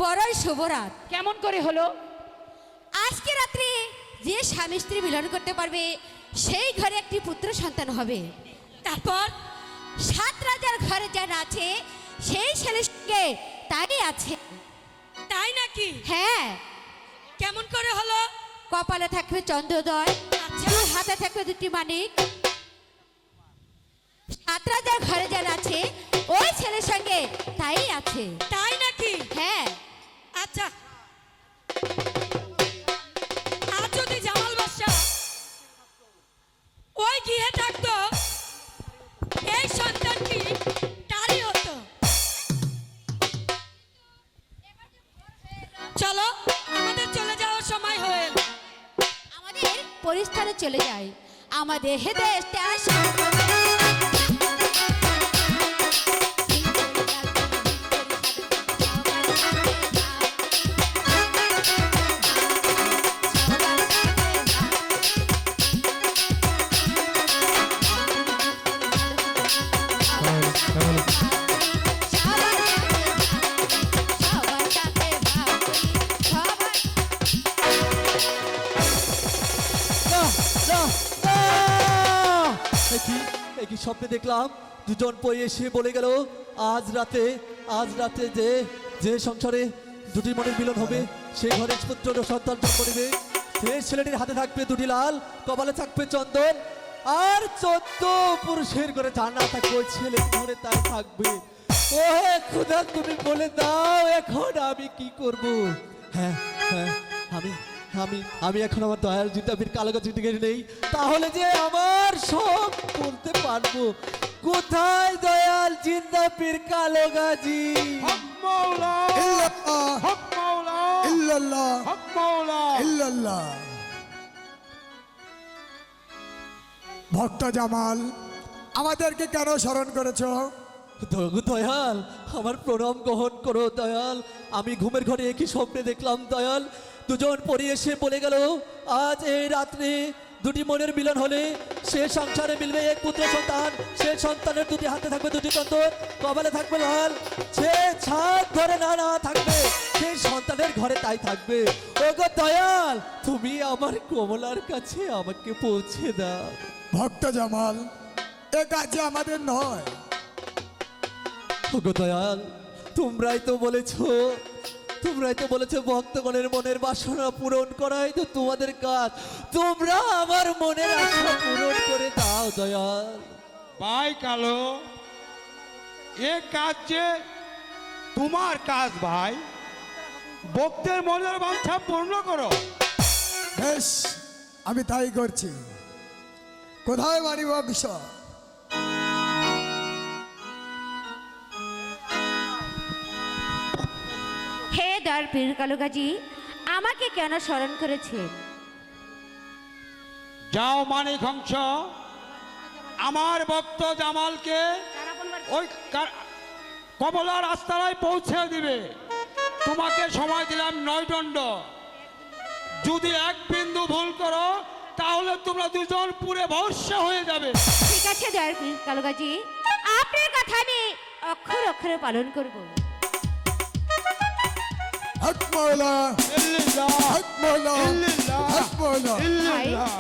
বড়ই শুভরাত। কেমন করে হলো? আজকে রাত্রে যে স্বামী স্ত্রী মিলন করতে পারবে সেই ঘরে একটি পুত্র সন্তান হবে। তারপর 7 রাজার ঘরে যা আছে সেই ছেলের সঙ্গে তাই আছে। তাই নাকি? হ্যাঁ। কেমন করে হলো? কপালে থাকবে চন্দ্রোদয়, দুই হাতে থাকবে 2টি মানিক। 7 রাজার ঘরে যা আছে ওই ছেলের সঙ্গে তাই আছে। তাই নাকি? হ্যাঁ। আচ্ছা, আর যদি জামাল বাদশাহ ওই গৃহে থাকতো, এই সন্তানটি তারই হতো। চলো, আমাদের চলে যাওয়ার সময় হয়ে এলো। আমাদের পরিস্থানে চলে যায়। আমাদের দেশটা একই স্বপ্নে দেখলাম দুজন পই এসে বলে গেল আজ রাতে যে যে সংসারে 2টি মনের মিলন হবে সেই ঘরে পুত্র সন্তান জন্ম নেবে। সেই ছেলেটির হাতে থাকবে 2টি লাল, কপালে থাকবে চন্দন, আর 14 পুরুষের ঘরে যা না থাকবে ওই ছেলে ঘরে তাই থাকবে। ও খোদা, তুমি বলে দাও এখন আমি কি করব? হ্যাঁ হ্যাঁ, আমি আমি আমি এখন আমার দয়াল জিন্দাবির কালোগাছি টিকে নেই, তাহলে যে আমার সব বলতে পারবো। কোথায় দয়াল জিন্দাবির কালোগাজি? হক মাওলা, ইল্লাল্লাহ, হক মাওলা, ইল্লাল্লাহ, হক মাওলা। ইল্লাল্লাহ। ভক্ত জামাল, আমাদেরকে কেন স্মরণ করেছো? দয়াল, আমার প্রণাম গ্রহণ করো দয়াল। আমি ঘুমের ঘরে একই স্বপ্নে দেখলাম দয়াল, দুজন পরি এসে বলে গেল আজ এই রাত্রে 2টি মনের মিলন হলে সে সংসারে মিলবে এক পুত্র সন্তান। সে সন্তানের 2টি হাতে থাকবে 2টি চন্দন, কপালে থাকবে লাল। সে ছাদ ধরে না না থাকবে, সেই সন্তানের ঘরে তাই থাকবে। ওগো দয়াল, তুমি আমার কমলার কাছে আমাকে পৌঁছে দাও। ভক্ত জামাল, এ কাজ আমাদের নয়। ওগো দয়াল, তোমরাই তো বলেছো ভক্তগণের মনের বাসনা পূরণ করাই তো তোমাদের কাজ। তোমরা আমার মনের আশা পূরণ করে দাও দয়াল। ভাই কালো, এ কাজ যে তোমার কাজ ভাই, ভক্তের মনের বাঞ্ছা পূর্ণ করো। বেশ, আমি তাই করছি। কোথায় বাড়ি বংশ? হে দয়াল পীর কালুগাজি, আমাকে কেন স্মরণ করেছেন? যাও মানিক হংস, আমার ভক্ত জামালকে ওই কমলার আস্তারায় পৌঁছে দিবে। তোমাকে সময় দিলাম 9 দণ্ড। যদি 1 বিন্দু ভুল করো তাহলে তোমরা দুজন পুরে ভস্য হয়ে যাবে। ঠিক আছে দয়াল পীর কালুগাজি, আপনার কথা আমি অক্ষর অক্ষরে পালন করব। হক মাওলা, ইল্লাল্লাহ, হক মাওলা, ইল্লাল্লাহ, হক মাওলা। ইল্লাল্লাহ।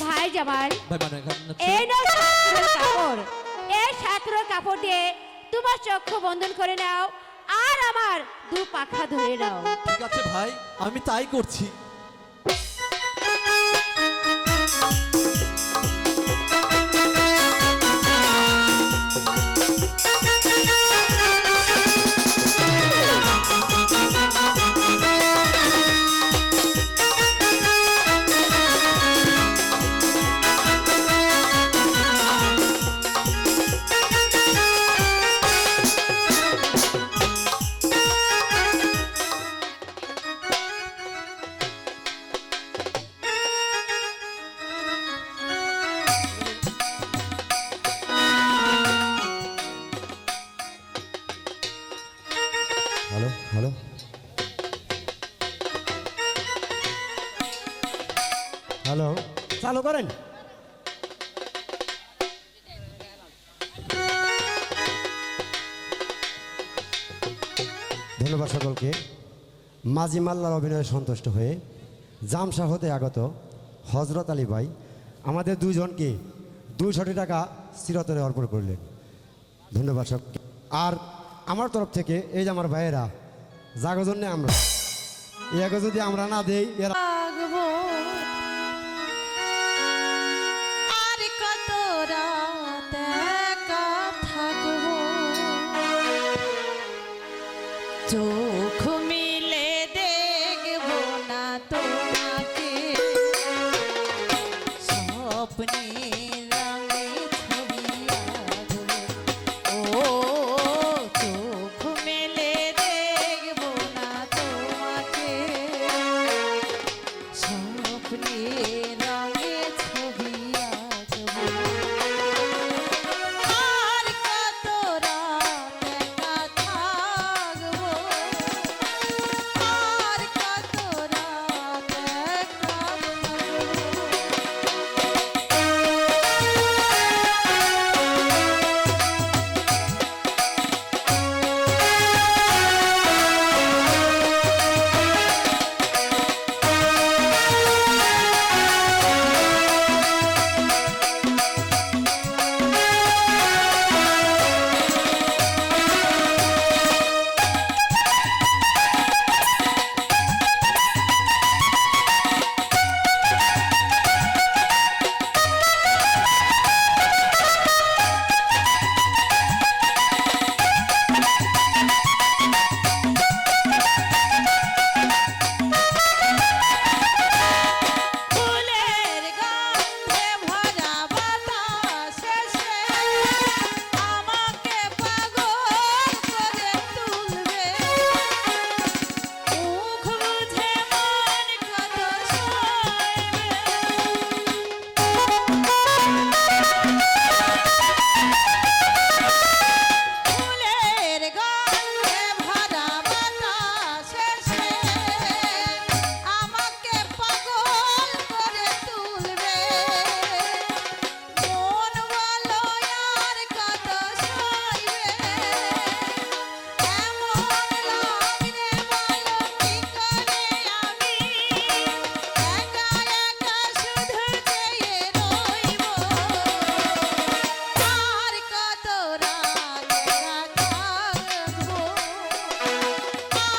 ভাই জামাল, ভাই মানে এই নাও সাতর কাপড়। এই সাতর কাপড় দিয়ে তোমার চক্ষু বন্ধন করে নাও আর আমার 2 পাখা ধরে নাও। ঠিক আছে ভাই, আমি তাই করছি। হ্যালো হ্যালো হ্যালো, চালু করেন। ধন্যবাদ সকলকে। মাঝি মাল্লার অভিনয়ে সন্তুষ্ট হয়ে জামশা হতে আগত হজরত আলী ভাই আমাদের দুজনকে 200 টাকা চিরতরে অর্পণ করলেন। ধন্যবাদ সকলকে। আর আমার তরফ থেকে এই যে আমার ভাইয়েরা যাগো জন্যে আমরা এগো যদি আমরা না দেই এরা থাকবো আর কত রাত একা থাকবো, চোখ মিলে দেখবো না তোমাকে, স্বপ্নের রঙে ছবি আঁকবো। ও চোখ মেলে দেখবো না তোমাকে, স্বপ্নের রঙে ছবি আঁকবো। আর কত রাত একা থাকবো, আর কত রাত একা ফুলের গন্ধে ভরা বাতাসে সে আমাকে পাগল করে তুলবে, মুখ বুঝে মন কত ফুলের গন্ধে ভরা বাতাসে সে আমাকে পাগল করে তুলবে, মন বলো আর কত সইবে, এমন লাগলে বলো কি করে আমি একা একা শুধু চেয়ে রইব, আর কত রাত একা থাকবো,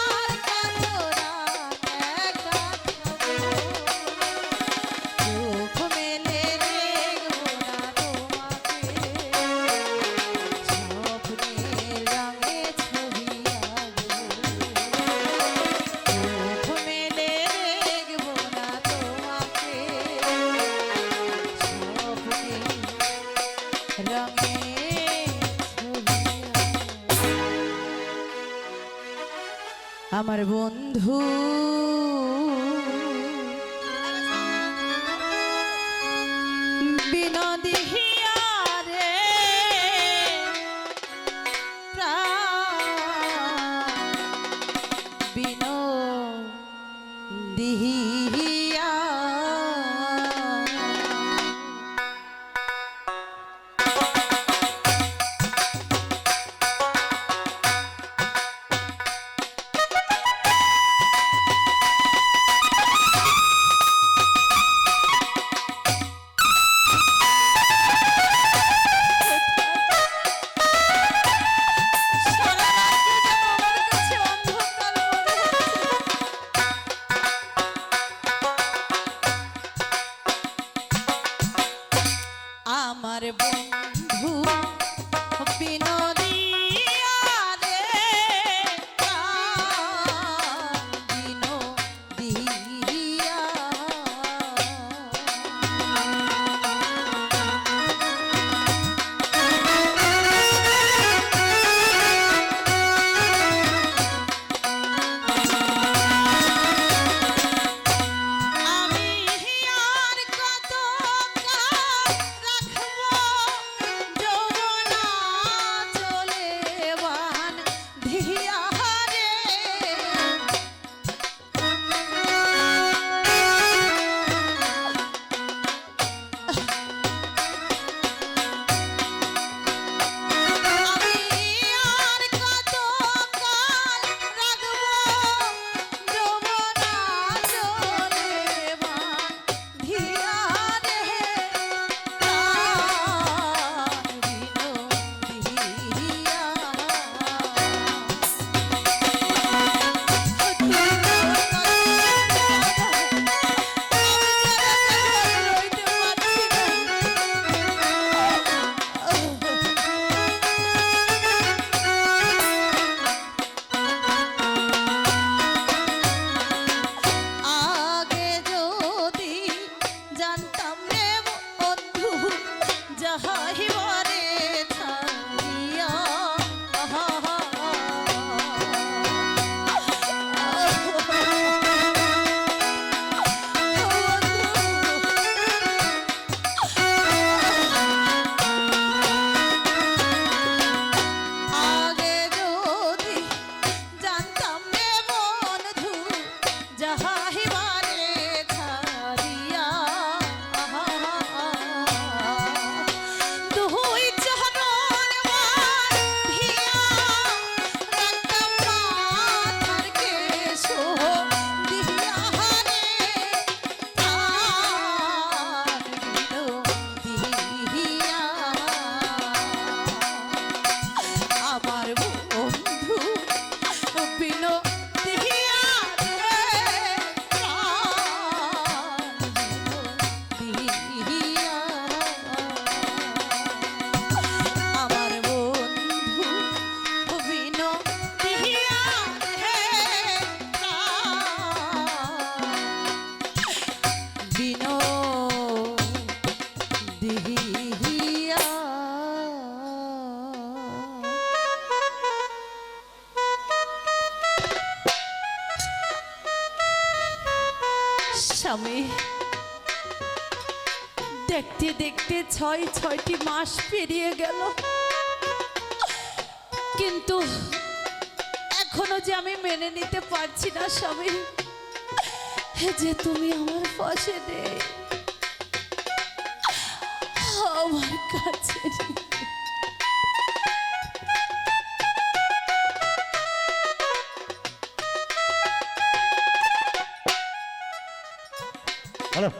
আর কত রাত একা থাকবো, চোখ মেলে দেখবো না তোমাকে, স্বপ্নের রঙে ছবি আঁকবো, চোখ মেলে দেখবো না তোমাকে, স্বপ্নের রঙে ছবি আঁকবো। আমার বন্ধু বিনোদিয়া রে প্রাণ বিনোদিয়া যাহাইবারে ছাড়িয়া দুই চরণ বাঁধিয়া রাখতাম মাথার কেশ দিয়া রে প্রাণ দিয়া আমার বন্ধু বিনোদিয়া রে প্রাণ বিনোদিয়া আমার বন্ধু বিনোদিয়া রে প্রাণ বিনোদিয়া স্বামী, দেখতে দেখতে ছয়টি মাস পেরিয়ে গেল, কিন্তু এখনো যে আমি মেনে নিতে পারছি না স্বামী, যে তুমি আমার পাশে নেই, আমার কাছে নেই। হ্যালো,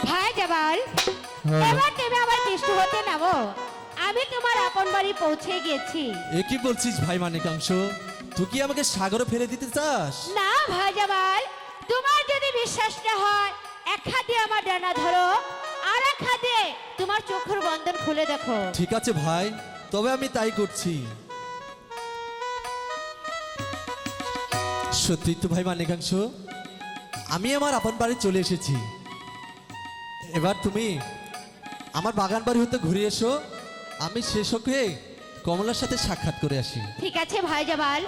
ভাই জামাল, এবার তুমি আমার কৃষ্ণ হতে নামো। আমি তোমার আপন বাড়ি পৌঁছে গেছি। এ কি বলছিস ভাই মানিকাংশ? তুই কি আমাকে সাগরে ফেলে দিতে চাস? না ভাই জামাল, তোমার যদি বিশ্বাস না হয় এক হাতে আমার ডানা ধরো, আর এক হাতে তোমার চোখের বন্ধন খুলে দেখো। ঠিক আছে ভাই, তবে আমি তাই করছি। সত্যি তো ভাই মানিকাংশ, আমি আমার আপন বাড়ি চলে এসেছি। এবার তুমি আমার বাগান বাড়ি হতে ঘুরে এসো, আমি শেষ হয়ে কমলার সাথে সাক্ষাৎ করে আসি। ঠিক আছে ভাই জামাল,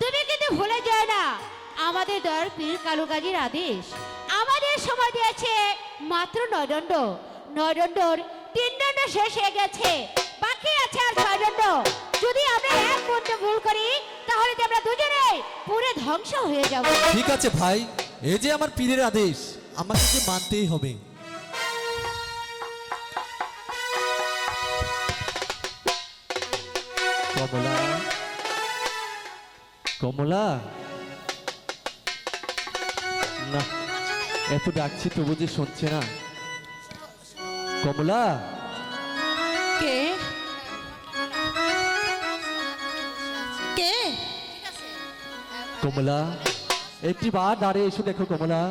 তুমি কিন্তু ভুলে যাও না আমাদের দর পীর কালু গাজীর আদেশ। আমাদের সময় দিয়েছে মাত্র 9 দণ্ড। 9 দণ্ডর 3 দণ্ড শেষ হয়ে গেছে, বাকি আছে আর 6 দণ্ড। যদি আমরা এক দণ্ড ভুল করি তাহলে তো আমরা দুজনে পুরো ধ্বংস হয়ে যাব। ঠিক আছে ভাই, এই যে আমার পীরের আদেশ, আমাকে যে মানতেই হবে। কমলা, কমলা, না এত ডাকছি তবু যে শুনছে না। কমলা, কে কে কমলা, একটি বার দাঁড়িয়ে এসে দেখো কমলা,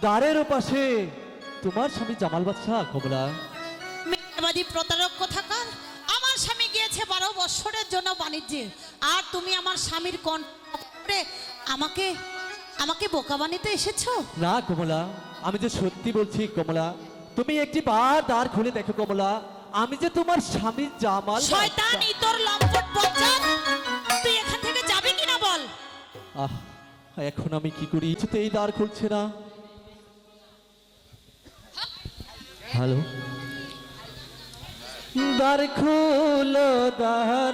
দ্বারের পাশে তোমার স্বামী জামাল বাদশাহ। কমলা, মিথ্যাবাদী প্রতারক কোথাকার, আমার স্বামী গিয়েছে 12 বছরের জন্য বাণিজ্যে, আর তুমি আমার স্বামীর কণ্ঠে আমাকে আমাকে বোকা বানাতে এসেছো। না কমলা, আমি যে সত্যি বলছি কমলা, তুমি একটি বার দ্বার খুলে দেখো কমলা, আমি যে তোমার স্বামী জামাল শয়তান বাদশাহ। ইতর লম্পট বজ্জাত, তুই এখান থেকে যাবি কিনা বল। আহ, এখন আমি কি করি? কিছুতেই দ্বার খুলছে না। হ্যালো, দ্বার খুলো, দ্বার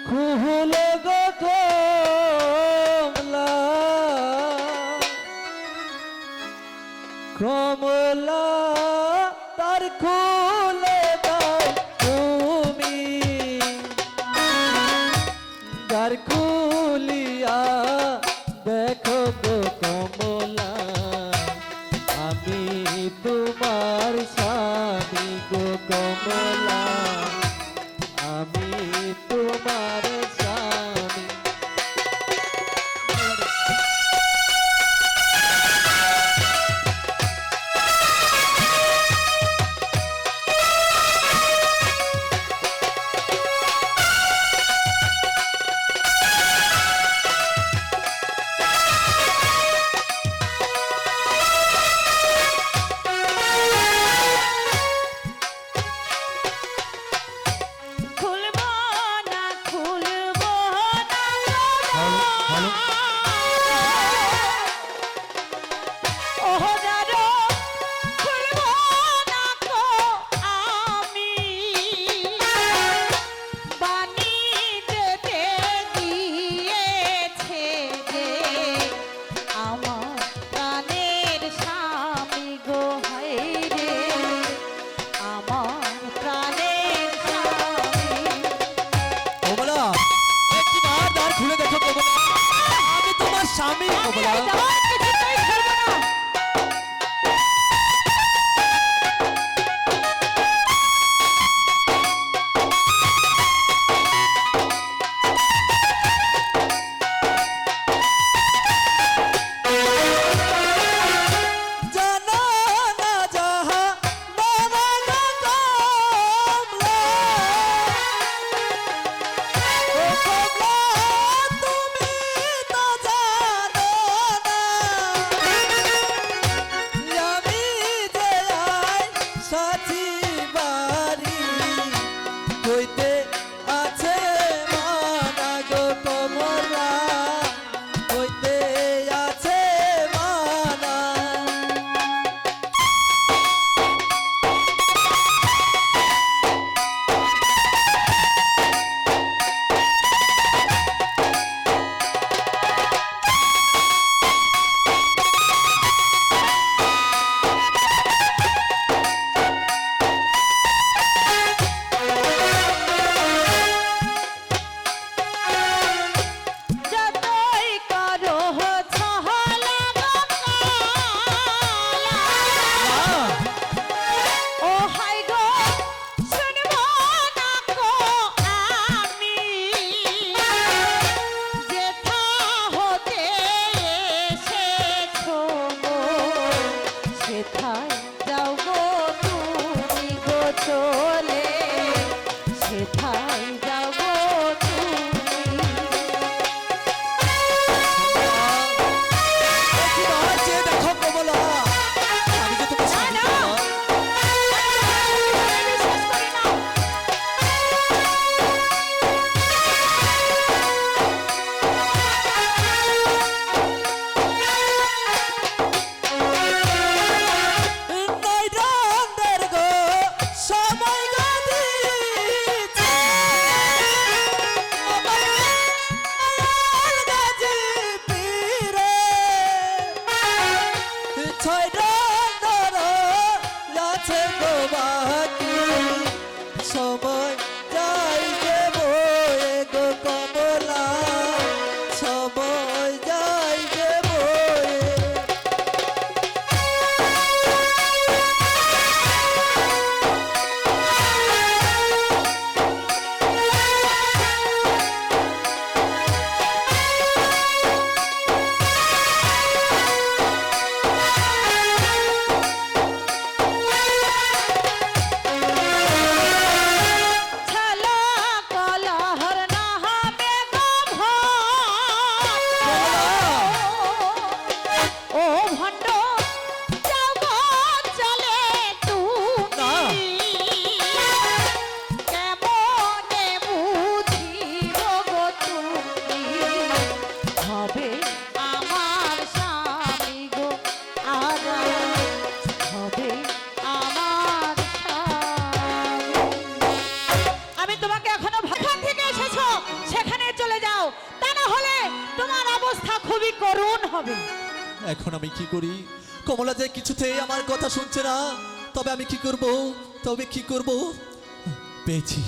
খুলো গো কমলা, কমলা, দ্বার খুলে দাও তুমি, দ্বার খুলিয়া দেখো গো কমলা, আমি তোমার স্বামী গো কমলা, আমি তোমার স্বামী। কমলা জামাল কিছুতেই ছাড়বো না। জানা না যাহা বাবা গো কমলা ও কমলা তুমি তো জানো না আমি যে আই সাথী বাড়ি কইতে আছে মানা গো কমলা কইতে আছে মানা যতই করো ছহলা গো কালা, ও হাই গো শুনবো না গো আমি, যেথা হতে এসেছো গো, সেথায় যাও গো তুমি গো চলে, সেথায় যাও গো তুমি। দেখো কমলা আমি যে তোমার স্বামী না। কমলা। বিশ্বাস করি না। নাই রঙের গো সময় গো দিছে আমার মায়ার গাজি পীরে ছয় রঙের আছে গো বাকি সময় যাই যে বয়ে গো কমলা সময় যাই যে বয়ে ছালা কলহর না হবে গো ভয়। ও ভণ্ড যাও গো চলে তুমি, কেমনে বুঝিব গো তুমি, হবে আমার স্বামী গো আরা, হবে আমার স্বামী। আমি তোমাকে এখনো ভাষা থেকে এসেছো সেখানে চলে যাও, তা না হলে তোমার অবস্থা খুবই করুণ হবে। এখন আমি কি করি কমলা যে কিছুতেই আমার কথা শুনছে না তবে আমি কি করব পেয়েছি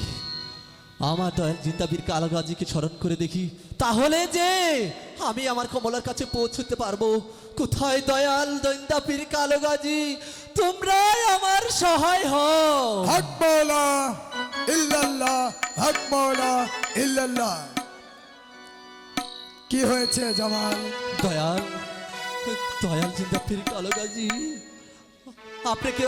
আমার দয়াল জিন্দাবীর কালো গাজীকে স্মরণ করে দেখি তাহলে যে আমি আমার কমলার কাছে পৌঁছতে পারবো কোথায় দয়াল জিন্দাবীর কালো গাজী তোমরাই আমার সহায় হও হক মৌলা ইল্লাল্লাহ, হক মৌলা ইল্লাল্লাহ। কি হয়েছে জামাল? দয়াল দয়াল জিন্দাবীর কালো গাজী আপনাকে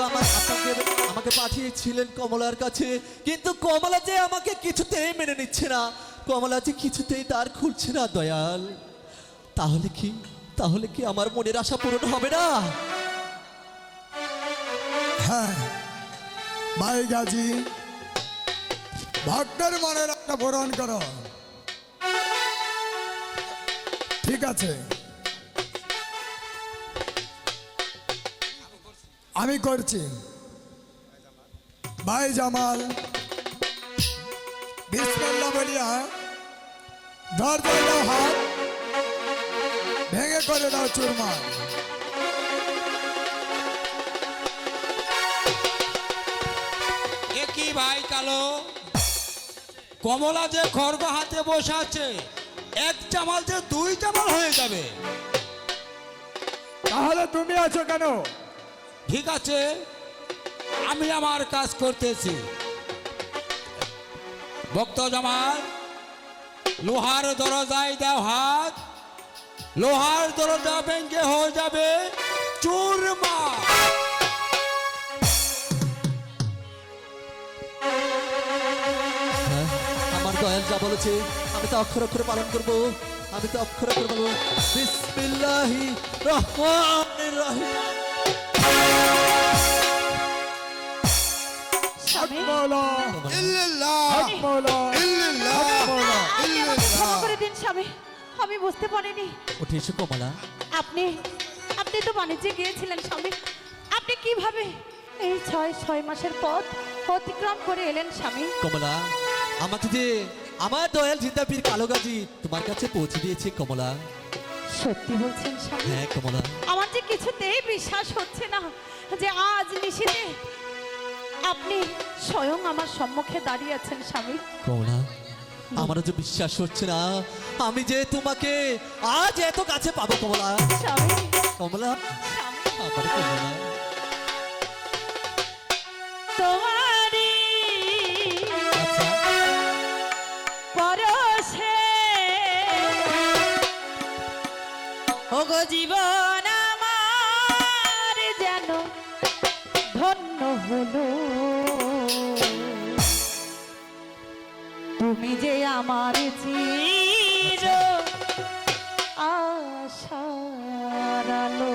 আমাকে পাঠিয়েছিলেন কমলার কাছে কিন্তু কমলা যে আমাকে কিছুতেই মেনে নিচ্ছে না কমলা যে কিছুতেই তার খুলছে না দয়াল তাহলে কি আমার মনের আশা পূরণ হবে না হ্যাঁ ভাই গাজী, ভক্তের মনের একটা পূরণ করো। ঠিক আছে, আমি করছি। ভাই জামাল বিসমিল্লাহ বলিয়া ধৈর্য দাও, হাত ভেঙে করে দাও চুরমার। একই ভাই কালো কমলা যে খড়গ হাতে বসে আছে এক চামাল যে দুই চামাল হয়ে যাবে তাহলে তুমি আছো কেন? ঠিক আছে, আমি আমার কাজ করতেছি। ভক্ত জামাল, লোহার দরজায় দাও হাত, লোহার দরজা ভেঙে হয়ে যাবে চুরমা। হ্যাঁ, আমার দয়াল যা বলেছে আমি তো অক্ষর অক্ষরে পালন করব। আমি তো অক্ষর অক্ষরে বলবো বিসমিল্লাহি রহমানির রহিম। স্বামী, মৌলা, হক মৌলা, হক মৌলা। আপনি আমাকে ক্ষমা করে দিন স্বামী, আমি বুঝতে পারিনি। উঠে এসো কমলা। আপনি আপনি তো বাণিজ্যে গিয়েছিলেন স্বামী, আপনি কিভাবে এই 6 মাসের পথ অতিক্রম করে এলেন স্বামী? কমলা, আমাকে যে আমার দয়াল জিন্দা পীর কালো গাজী তোমার কাছে পৌঁছে দিয়েছে কমলা। সত্যি বলছেন স্বামী? হ্যাঁ কমলা। আমার যে কিছুতেই বিশ্বাস হচ্ছে না যে আজ নিশিতে আপনি স্বয়ং আমার সম্মুখে দাঁড়িয়ে আছেন স্বামী। কমলা, আমারও যে বিশ্বাস হচ্ছে না আমি যে তোমাকে আজ এত কাছে পাবো কমলা। স্বামী, কমলা, স্বামী, আমার কমলা। তোমারই আচ্ছা, পরশে ওগো জীবন আমার যেন ধন্য হলো, তুমি যে আমার চির আশার আলো।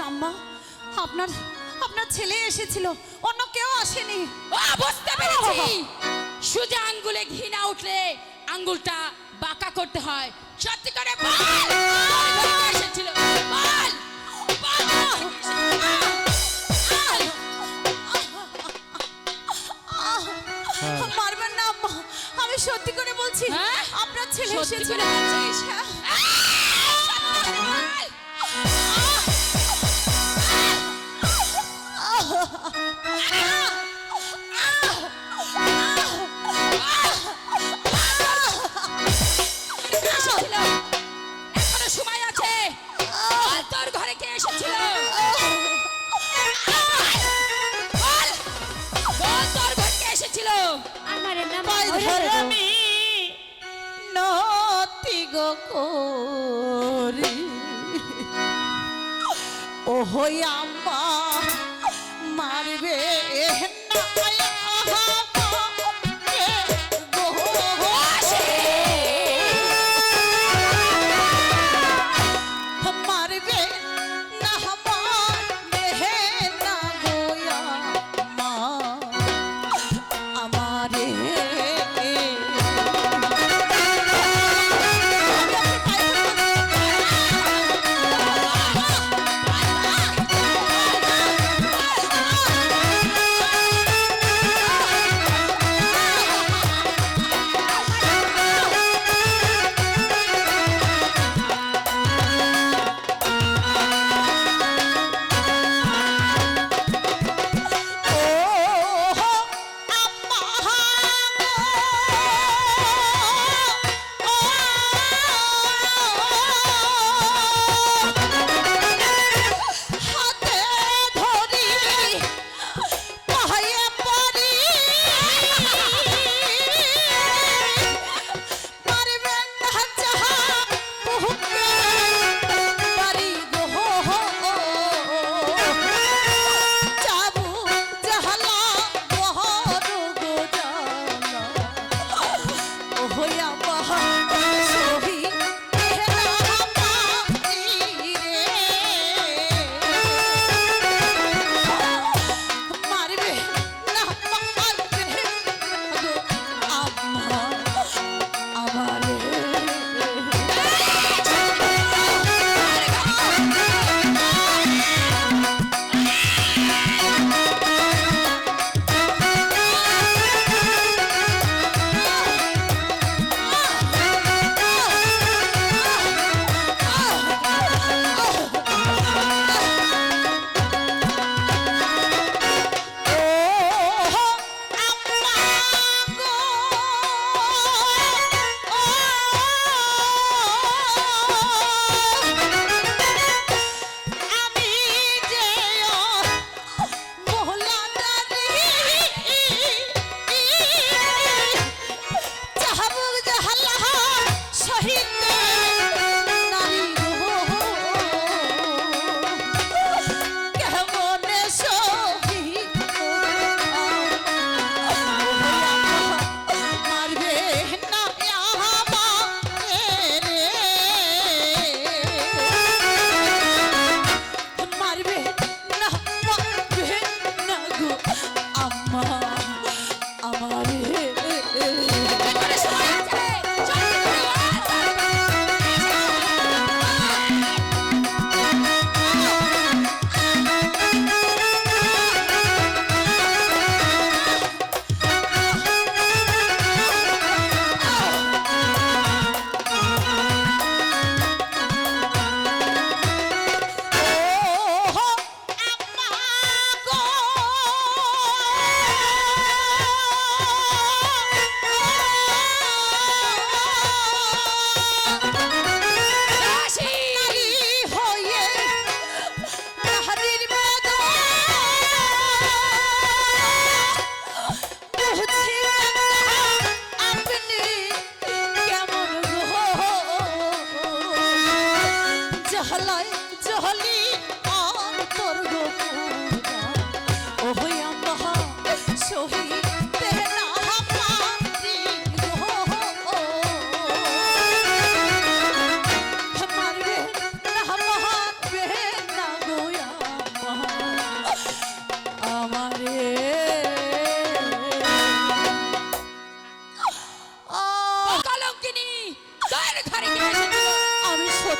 আম্মা, আপনার আপনার ছেলে এসেছিল, অন্য কেউ আসেনি। ও বুঝতে পেরেছি, সোজা আঙ্গুলে ঘি না উঠলে আঙ্গুলটা বাঁকা করতে হয়। সত্যি করে বল, তোর ঘরে কে এসেছিল? বল, বল। মারবেন না আম্মা, আমি সত্যি করে বলছি, হ্যাঁ? আপনার ছেলে সত্যি এসেছিল। করে বলছিস? এসেছিল? এখনো সময় আছে, বল তোর ঘরে কে এসেছিল? বল, বল তোর ঘরে কে এসেছিল? পায়ে ধরে আমি নতি গো করি, ও হই আম্মা মারবে মারবে না মারবে না গোয়া মা আমারে।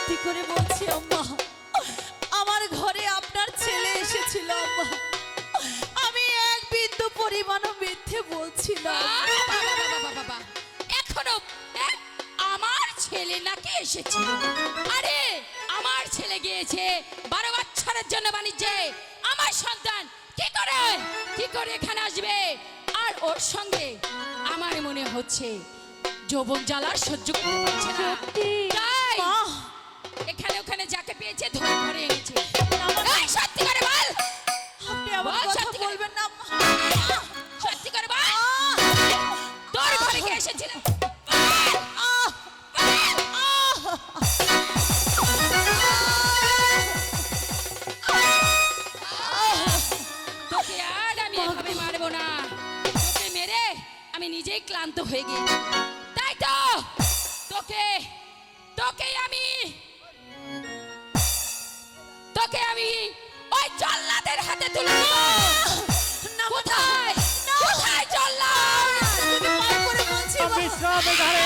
সত্যি করে বলছি আম্মা, আমার ঘরে আপনার ছেলে এসেছিল আম্মা। আমি এক বিন্দু পরিমাণও মিথ্যে বলছি না। বাবা এখনো আমার ছেলে নাকি এসেছিল? আরে আমার ছেলে গিয়েছে 12 বছরের জন্য বাণিজ্যে। আমার সন্তান কি করে এখানে আসবে? আর ওর সঙ্গে আমার মনে হচ্ছে যৌবন জ্বালা সহ্য করতে পারছে না। তাই এখানে ওখানে যাকে পেয়েছে ধরে ধরে এনেছে। এই, সত্যি করে বল, আপনি আমার বল, কথা সত্যি করে। বলবেন না আম্মা। সত্যি করে বল, তোর ঘরে কে এসেছিল? তোকে আর আমি এভাবে মারবো না। তোকে মেরে আমি নিজেই ক্লান্ত হয়ে গেছি। তাই তো তোকে আমি ওই জল্লাদের হাতে তুলে দেব। কোথায় জল্লাদ? বিশ্রামে ঘরে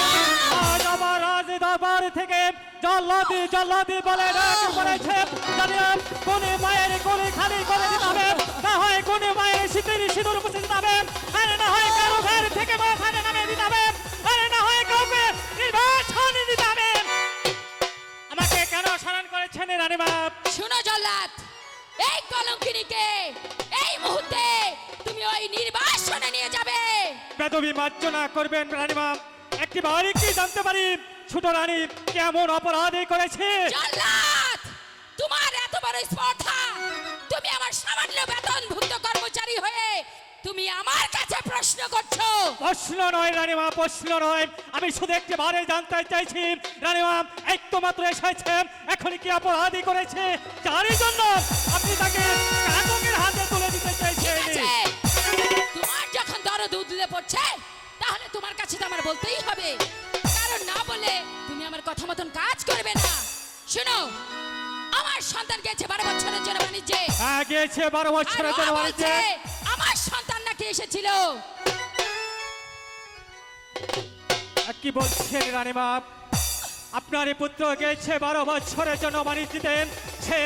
আজ আমার রাজ দরবার থেকে জল্লাদি জল্লাদি বলে ডাক পড়েছে। জানিও কোন মায়ের কোলে খালি করে দিতে হবে, না হয় কোন মায়ের শীতের সিঁদুর মুছে দিতে হবে, আর না হয় কারো ঘর থেকে মা খানে নামে দিতে হবে, আর না হয় কাউকে নির্বাসন দিতে হবে। আমাকে কেন স্মরণ করেছেন রানীমা? শুনো জল্লাদ, এই কলঙ্কিনীকে এই মুহূর্তে তুমি ওই নির্বাসনে নিয়ে যাবে। বেদবি মার্জনা করবেন রানীমা। একটি বাড়ি কি জানতে পারি ছোট রানী কেমন অপরাধী করেছে? জল্লাদ, তোমার এত বড় স্পর্ধা! তুমি আমার সামান্য বেতনভুক্ত কর্মচারী হয়ে তুমি আমার কাছে প্রশ্ন করছো? প্রশ্ন নয় রানীমা, প্রশ্ন নয়। আমি শুধু একটি বারে জানতে চাইছি রানীমা, এই তো মাত্র এসেছে, এখন কি অপরাধী করেছে যার জন্য আপনি তাকে কারাগারের হাতে তুলে দিতে চাইছেন? ঠিক আছে, তোমার যখন দরদ উদলে পড়ছে তাহলে তোমার কাছে তো আমার বলতেই হবে, কারণ না বলে তুমি আমার কথা মতন কাজ করবে না। শোনো, আমার সন্তান গেছে 12 বছরের জন্য বাণিজ্যে। হ্যাঁ, গিয়েছে 12 বছরের জন্য বাণিজ্যে। আমার সন্তান নাকি এসেছিল। কি বলছেন রানীমা? আপনার এই পুত্র গেছে 12 বছরের জন্য বাণিজ্যতে। সে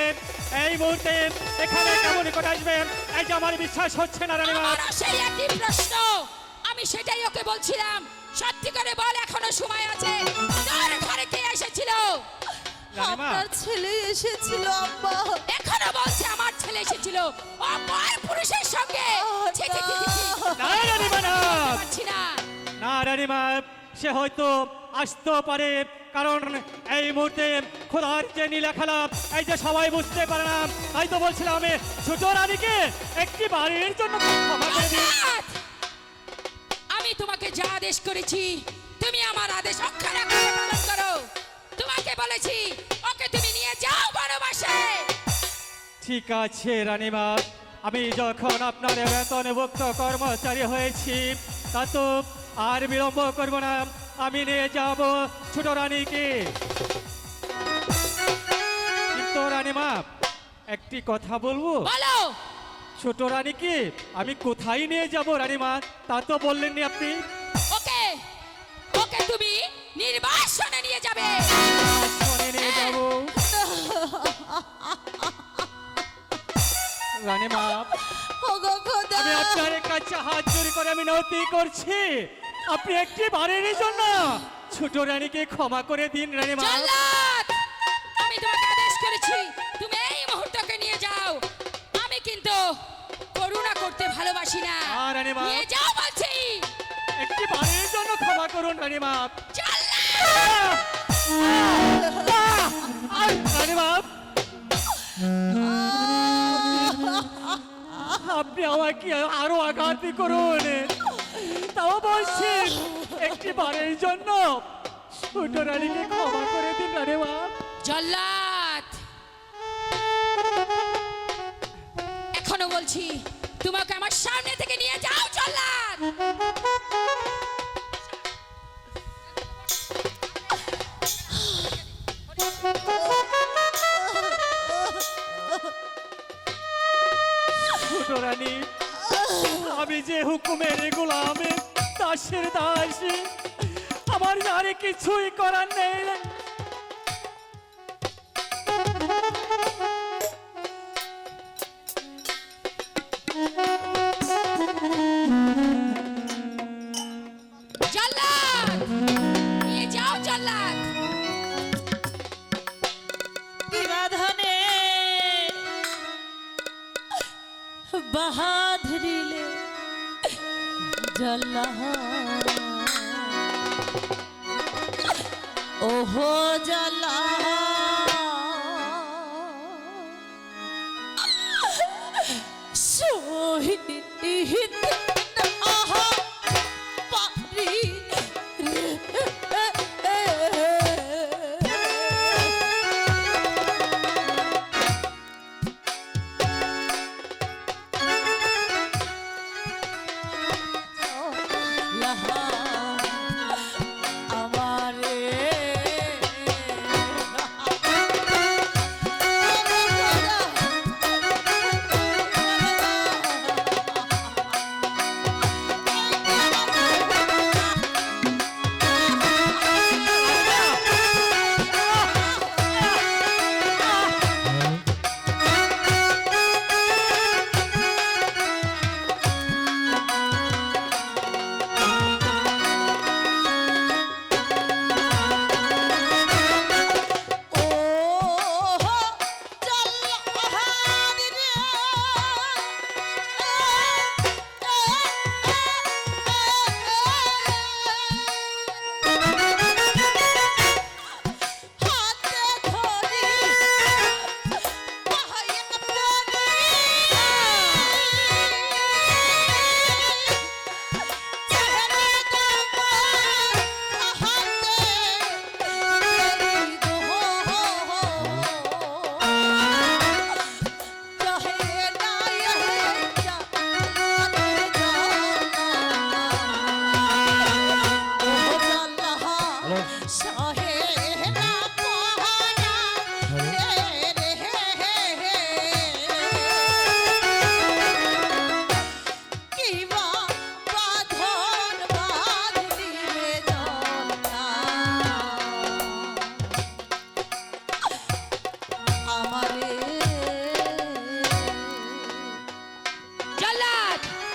এই মুহূর্তে এখানে কেমন করে আসবে এই যে আমার বিশ্বাস হচ্ছে না রানীমা। আমারও সেই একই প্রশ্ন, আমি সেটাই ওকে বলছিলাম। সত্যি করে বল, এখনো সময় আছে। তোর ঘরে কে এসেছিল? রানীমা, আপনার ছেলে এসেছিল আম্মা। এখনো বলছে আমার ছেলে এসেছিল ও পর পুরুষের সঙ্গে। ছি, ছি, ছি, ছি, ছি। না রানীমা, না। বলতে পারছি না। না রানীমা, সে হয়তো আসতে পারে, কারণ এই মুহূর্তে খোদার যে নীলা খেলা এই যে সবাই বুঝতে পারে না। তাই তো বলছিলাম আমি ছোট রানীকে একটি বাড়ির জন্য ক্ষমা করে দিন। জল্লাদ, আমি তোমাকে যা আদেশ করেছি তুমি আমার আদেশ অক্ষরে অক্ষরে পালন করো। তোমাকে বলেছি ওকে তুমি নিয়ে যাও বনবাসে। ঠিক আছে রানীমা, আমি যখন আপনার বেতনভুক্ত কর্মচারী হয়েছি তা তো আর বিলম্ব করব না, আমি নিয়ে যাব ছোট রানীকে। কিন্তু রানীমা, একটি কথা বলবো। বলো। ছোট রানীকে আমি কোথায় নিয়ে যাব রানীমা, তা তো বললেননি আপনি। ওকে ওকে তুমি নির্বাসনে নিয়ে যাবে। শোনে নিয়ে যাব রানীমা। ওগো খোদা, আমি আপনার কাছে হাত জোড় করে আমি নতি করছি, আপনি একটি বারের জন্য ছোট রানীকে ক্ষমা করে দিন রানীমা। জল্লাদ, আমি তোমাকে আদেশ করেছি তুমি এই মুহূর্তকে নিয়ে যাও। আমি কিন্তু করুণা করতে ভালোবাসি না। রানীমা, নিয়ে যাও বলছি। একটি বারের জন্য ক্ষমা করুন রানীমা। জল্লাদ, রানীমা, আপনি আমাকে আরো আঘাত করুন, তাও বলছি একটি বারের জন্য ছোট রানীকে ক্ষমা করে দিন রানীমা। জল্লাদ, এখনো বলছি তোমাকে আমার সামনে থেকে নিয়ে যাও। জল্লাদ, ছোট রানী, আমি যে হুকুমের গোলামে দাসের দাস, আমার আর কিছুই করার নেই। জল্লাদ নিয়ে যাও জল্লাদ। বিরাধনে বাহাদুরিলে জল্লা ওহো জল্লা শহীদ আহা পারি লাহা